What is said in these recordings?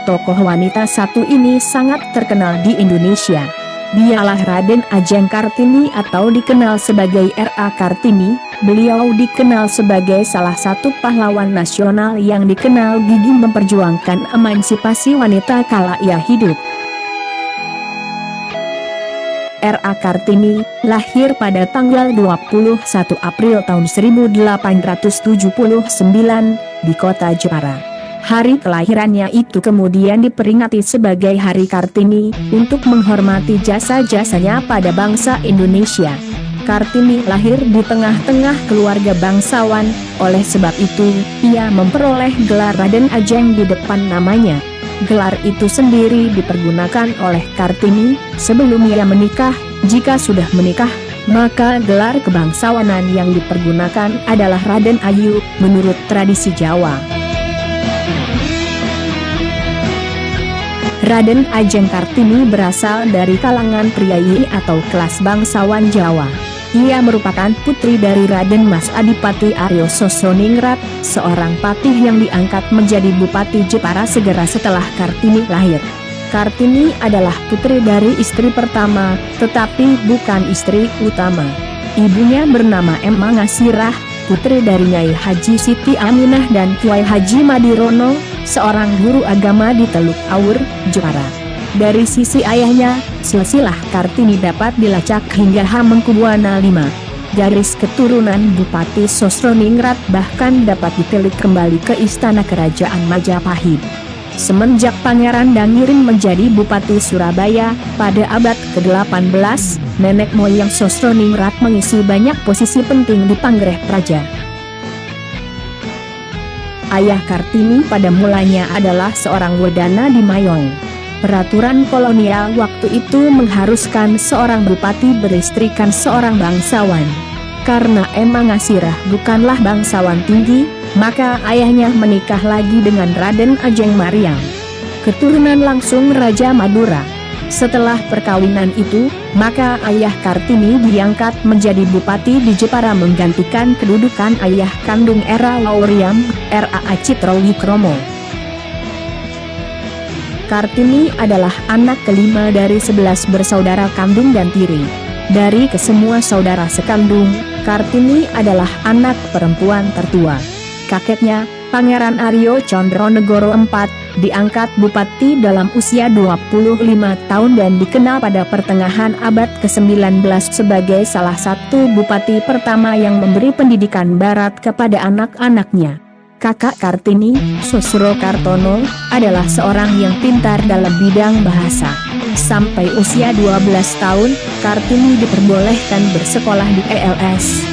tokoh wanita satu ini sangat terkenal di Indonesia. Dialah Raden Ajeng Kartini atau dikenal sebagai R.A. Kartini. Beliau dikenal sebagai salah satu pahlawan nasional yang dikenal gigih memperjuangkan emansipasi wanita kala ia hidup. R.A. Kartini lahir pada tanggal 21 April tahun 1879 di kota Jepara. Hari kelahirannya itu kemudian diperingati sebagai Hari Kartini untuk menghormati jasa-jasanya pada bangsa Indonesia. Kartini lahir di tengah-tengah keluarga bangsawan, oleh sebab itu ia memperoleh gelar Raden Ajeng di depan namanya. Gelar itu sendiri dipergunakan oleh Kartini sebelum ia menikah. Jika sudah menikah, maka gelar kebangsawanan yang dipergunakan adalah Raden Ayu menurut tradisi Jawa. Raden Ajeng Kartini berasal dari kalangan priyayi atau kelas bangsawan Jawa. Ia merupakan putri dari Raden Mas Adipati Aryo Sosroningrat, seorang patih yang diangkat menjadi Bupati Jepara segera setelah Kartini lahir. Kartini adalah putri dari istri pertama, tetapi bukan istri utama. Ibunya bernama Emma Ngasirah, putri dari Nyai Haji Siti Aminah dan Kiai Haji Madirono, seorang guru agama di Teluk Awur, Jepara. Dari sisi ayahnya, silsilah Kartini dapat dilacak hingga Hamengkubuwana V. Garis keturunan Bupati Sosroningrat bahkan dapat ditelik kembali ke istana kerajaan Majapahit. Semenjak Pangeran Dangirin menjadi Bupati Surabaya pada abad ke-18, nenek moyang Sosroningrat mengisi banyak posisi penting di Panggreh Praja. Ayah Kartini pada mulanya adalah seorang wedana di Mayong. Peraturan kolonial waktu itu mengharuskan seorang bupati beristrikan seorang bangsawan. Karena Emma Ngasirah bukanlah bangsawan tinggi, maka ayahnya menikah lagi dengan Raden Ajeng Maryam, keturunan langsung Raja Madura. Setelah perkawinan itu, maka ayah Kartini diangkat menjadi bupati di Jepara menggantikan kedudukan ayah kandung Era Lauriam, R.A. Citrawikromo. Kartini adalah anak kelima dari 11 bersaudara kandung dan tiri. Dari kesemua saudara sekandung, Kartini adalah anak perempuan tertua. Kakeknya, Pangeran Aryo Condronegoro IV, diangkat bupati dalam usia 25 tahun dan dikenal pada pertengahan abad ke-19 sebagai salah satu bupati pertama yang memberi pendidikan barat kepada anak-anaknya. Kakak Kartini, Susro Kartono, adalah seorang yang pintar dalam bidang bahasa. Sampai usia 12 tahun, Kartini diperbolehkan bersekolah di ELS,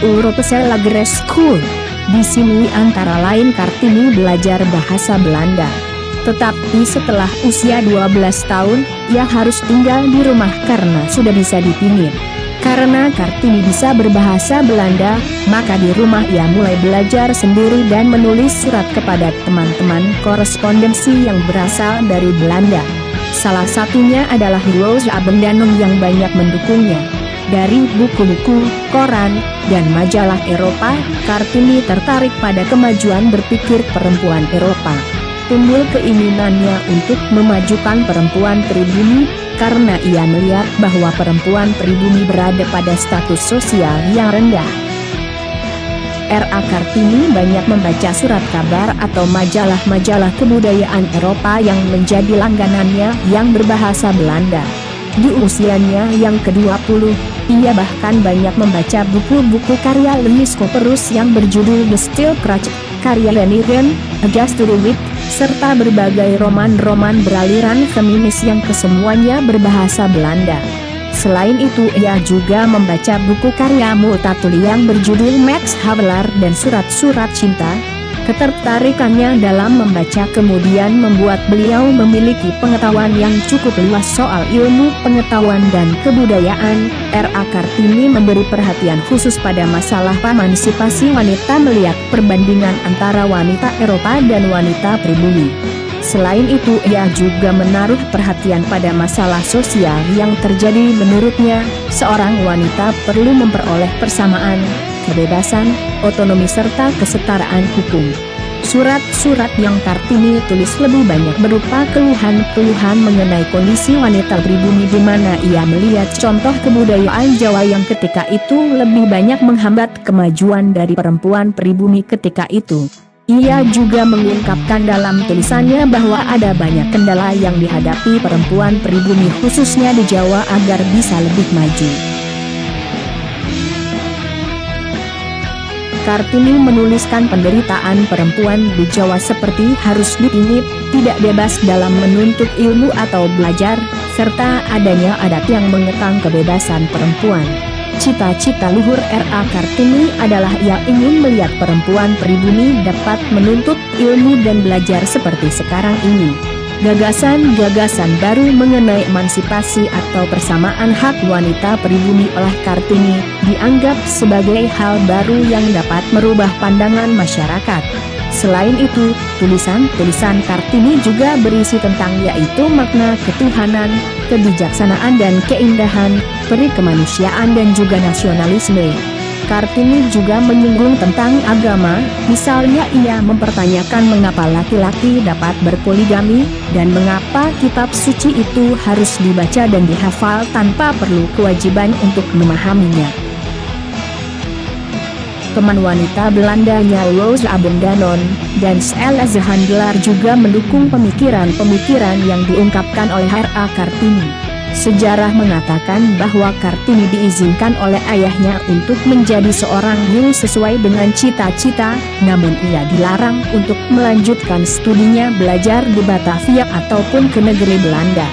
Europese Lagere School. Di sini antara lain Kartini belajar bahasa Belanda. Tetapi setelah usia 12 tahun, ia harus tinggal di rumah karena sudah bisa dipingit. Karena Kartini bisa berbahasa Belanda, maka di rumah ia mulai belajar sendiri dan menulis surat kepada teman-teman korespondensi yang berasal dari Belanda. Salah satunya adalah Roos Abendanum yang banyak mendukungnya. Dari buku-buku, koran, dan majalah Eropa, Kartini tertarik pada kemajuan berpikir perempuan Eropa. Timbul keinginannya untuk memajukan perempuan pribumi, karena ia melihat bahwa perempuan pribumi berada pada status sosial yang rendah. R.A. Kartini banyak membaca surat kabar atau majalah-majalah kebudayaan Eropa yang menjadi langganannya yang berbahasa Belanda. Di usianya yang ke-20, ia bahkan banyak membaca buku-buku karya Lenis Koperus yang berjudul The Steel Crutch, karya Lenigen, Agasturuwit, serta berbagai roman-roman beraliran feminis yang kesemuanya berbahasa Belanda. Selain itu ia juga membaca buku karya Multatuli yang berjudul Max Havelaar dan surat-surat cinta. Ketertarikannya dalam membaca kemudian membuat beliau memiliki pengetahuan yang cukup luas soal ilmu pengetahuan dan kebudayaan. R.A. Kartini memberi perhatian khusus pada masalah emansipasi wanita melihat perbandingan antara wanita Eropa dan wanita pribumi. Selain itu ia juga menaruh perhatian pada masalah sosial yang terjadi. Menurutnya, seorang wanita perlu memperoleh persamaan, kebebasan, otonomi serta kesetaraan hukum. Surat-surat yang Kartini tulis lebih banyak berupa keluhan-keluhan mengenai kondisi wanita pribumi di mana ia melihat contoh kebudayaan Jawa yang ketika itu lebih banyak menghambat kemajuan dari perempuan pribumi ketika itu. Ia juga mengungkapkan dalam tulisannya bahwa ada banyak kendala yang dihadapi perempuan pribumi khususnya di Jawa agar bisa lebih maju. Kartini menuliskan penderitaan perempuan di Jawa seperti harus dipingit, tidak bebas dalam menuntut ilmu atau belajar, serta adanya adat yang mengekang kebebasan perempuan. Cita-cita luhur R.A. Kartini adalah ia ingin melihat perempuan pribumi dapat menuntut ilmu dan belajar seperti sekarang ini. Gagasan-gagasan baru mengenai emansipasi atau persamaan hak wanita pribumi oleh Kartini dianggap sebagai hal baru yang dapat merubah pandangan masyarakat. Selain itu, tulisan-tulisan Kartini juga berisi tentang yaitu makna ketuhanan, kebijaksanaan dan keindahan, peri kemanusiaan dan juga nasionalisme. Kartini juga menyinggung tentang agama, misalnya ia mempertanyakan mengapa laki-laki dapat berpoligami, dan mengapa kitab suci itu harus dibaca dan dihafal tanpa perlu kewajiban untuk memahaminya. Teman wanita Belandanya Roos Abendanon dan Sela Zehandler juga mendukung pemikiran-pemikiran yang diungkapkan oleh R.A. Kartini. Sejarah mengatakan bahwa Kartini diizinkan oleh ayahnya untuk menjadi seorang guru sesuai dengan cita-cita, namun ia dilarang untuk melanjutkan studinya belajar di Batavia ataupun ke negeri Belanda.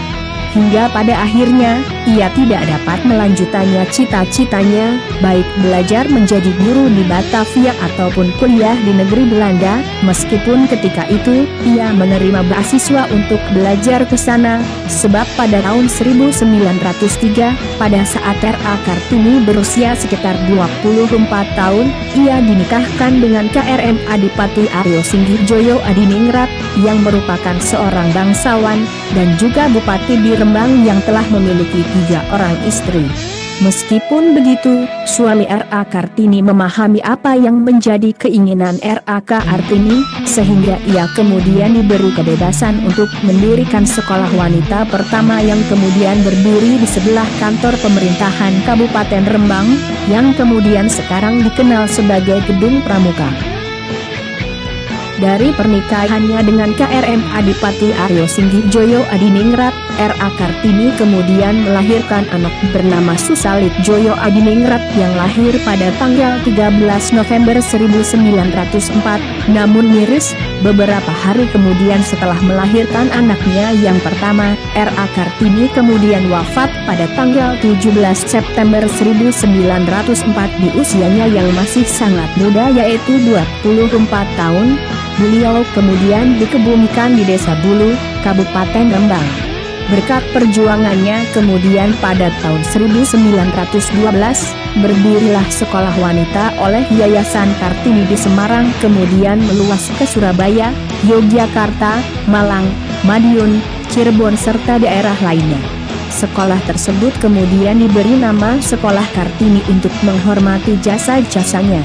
Hingga pada akhirnya, ia tidak dapat melanjutkannya cita-citanya, baik belajar menjadi guru di Batavia ataupun kuliah di negeri Belanda, meskipun ketika itu, ia menerima beasiswa untuk belajar ke sana, sebab pada tahun 1903, pada saat R.A. Kartini berusia sekitar 24 tahun, ia dinikahkan dengan K.R.M. Adipati Aryo Singgihjoyo Adiningrat, yang merupakan seorang bangsawan, dan juga bupati di Rembang yang telah memiliki 3 orang istri. Meskipun begitu, suami R.A. Kartini memahami apa yang menjadi keinginan R.A. Kartini, sehingga ia kemudian diberi kebebasan untuk mendirikan sekolah wanita pertama yang kemudian berdiri di sebelah kantor pemerintahan Kabupaten Rembang, yang kemudian sekarang dikenal sebagai Gedung Pramuka. Dari pernikahannya dengan K.R.M. Adipati Aryo Singgihjoyo Adiningrat, R.A. Kartini kemudian melahirkan anak bernama Susalit Joyo Adiningrat yang lahir pada tanggal 13 November 1904, namun miris, beberapa hari kemudian setelah melahirkan anaknya yang pertama, R.A. Kartini kemudian wafat pada tanggal 17 September 1904 di usianya yang masih sangat muda yaitu 24 tahun. Beliau kemudian dikebumikan di Desa Bulu, Kabupaten Rembang. Berkat perjuangannya kemudian pada tahun 1912, berdirilah sekolah wanita oleh Yayasan Kartini di Semarang kemudian meluas ke Surabaya, Yogyakarta, Malang, Madiun, Cirebon serta daerah lainnya. Sekolah tersebut kemudian diberi nama Sekolah Kartini untuk menghormati jasa-jasanya.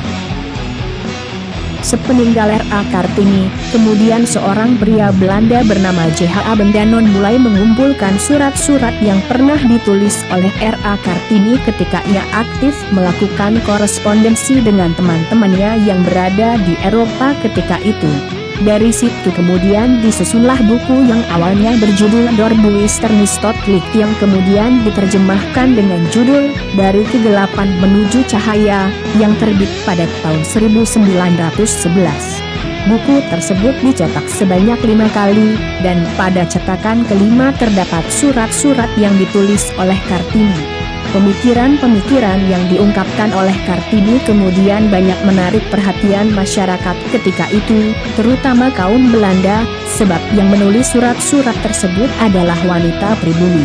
Sepeninggal R.A. Kartini, kemudian seorang pria Belanda bernama J.H. Abendanon mulai mengumpulkan surat-surat yang pernah ditulis oleh R.A. Kartini ketika ia aktif melakukan korespondensi dengan teman-temannya yang berada di Eropa ketika itu. Dari situ kemudian disusunlah buku yang awalnya berjudul Door Duisternistot-Licht yang kemudian diterjemahkan dengan judul Dari Kegelapan Menuju Cahaya, yang terbit pada tahun 1911. Buku tersebut dicetak sebanyak 5 kali, dan pada cetakan kelima terdapat surat-surat yang ditulis oleh Kartini. Pemikiran-pemikiran yang diungkapkan oleh Kartini kemudian banyak menarik perhatian masyarakat ketika itu, terutama kaum Belanda, sebab yang menulis surat-surat tersebut adalah wanita pribumi.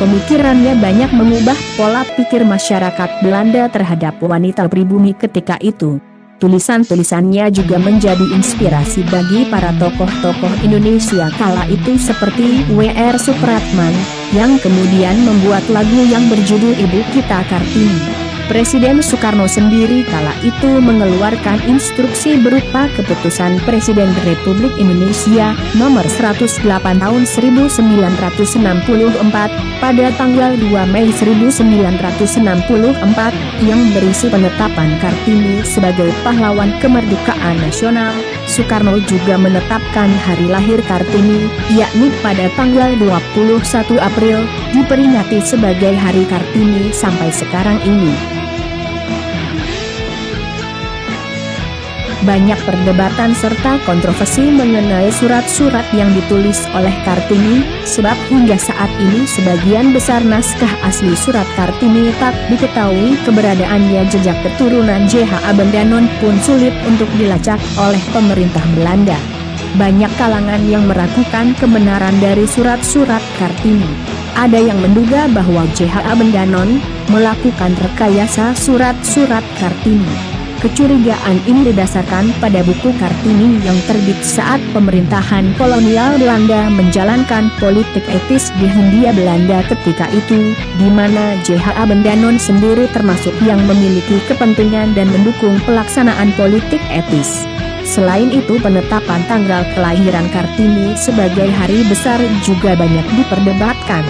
Pemikirannya banyak mengubah pola pikir masyarakat Belanda terhadap wanita pribumi ketika itu. Tulisan-tulisannya juga menjadi inspirasi bagi para tokoh-tokoh Indonesia kala itu seperti W.R. Supratman, yang kemudian membuat lagu yang berjudul Ibu Kita Kartini. Presiden Soekarno sendiri kala itu mengeluarkan instruksi berupa Keputusan Presiden Republik Indonesia Nomor 108 Tahun 1964 pada tanggal 2 Mei 1964 yang berisi penetapan Kartini sebagai pahlawan kemerdekaan nasional. Soekarno juga menetapkan hari lahir Kartini, yakni pada tanggal 21 April, diperingati sebagai Hari Kartini sampai sekarang ini. Banyak perdebatan serta kontroversi mengenai surat-surat yang ditulis oleh Kartini, sebab hingga saat ini sebagian besar naskah asli surat Kartini tak diketahui keberadaannya. Jejak keturunan J.H. Abendanon pun sulit untuk dilacak oleh pemerintah Belanda. Banyak kalangan yang meragukan kebenaran dari surat-surat Kartini. Ada yang menduga bahwa J.H. Abendanon melakukan rekayasa surat-surat Kartini. Kecurigaan ini didasarkan pada buku Kartini yang terbit saat pemerintahan kolonial Belanda menjalankan politik etis di Hindia Belanda ketika itu, di mana J.H. Abendanon sendiri termasuk yang memiliki kepentingan dan mendukung pelaksanaan politik etis. Selain itu, penetapan tanggal kelahiran Kartini sebagai hari besar juga banyak diperdebatkan.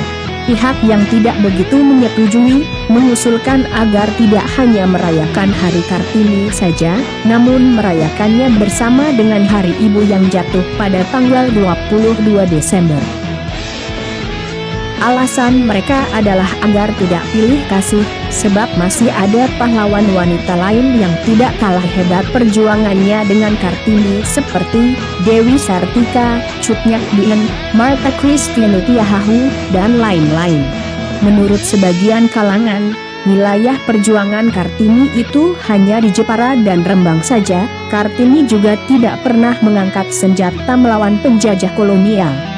Pihak yang tidak begitu menyetujui, mengusulkan agar tidak hanya merayakan Hari Kartini saja, namun merayakannya bersama dengan Hari Ibu yang jatuh pada tanggal 22 Desember. Alasan mereka adalah agar tidak pilih kasih, sebab masih ada pahlawan wanita lain yang tidak kalah hebat perjuangannya dengan Kartini seperti Dewi Sartika, Cut Nyak Dien, Martha Christiane Tiahahu, dan lain-lain. Menurut sebagian kalangan, wilayah perjuangan Kartini itu hanya di Jepara dan Rembang saja. Kartini juga tidak pernah mengangkat senjata melawan penjajah kolonial.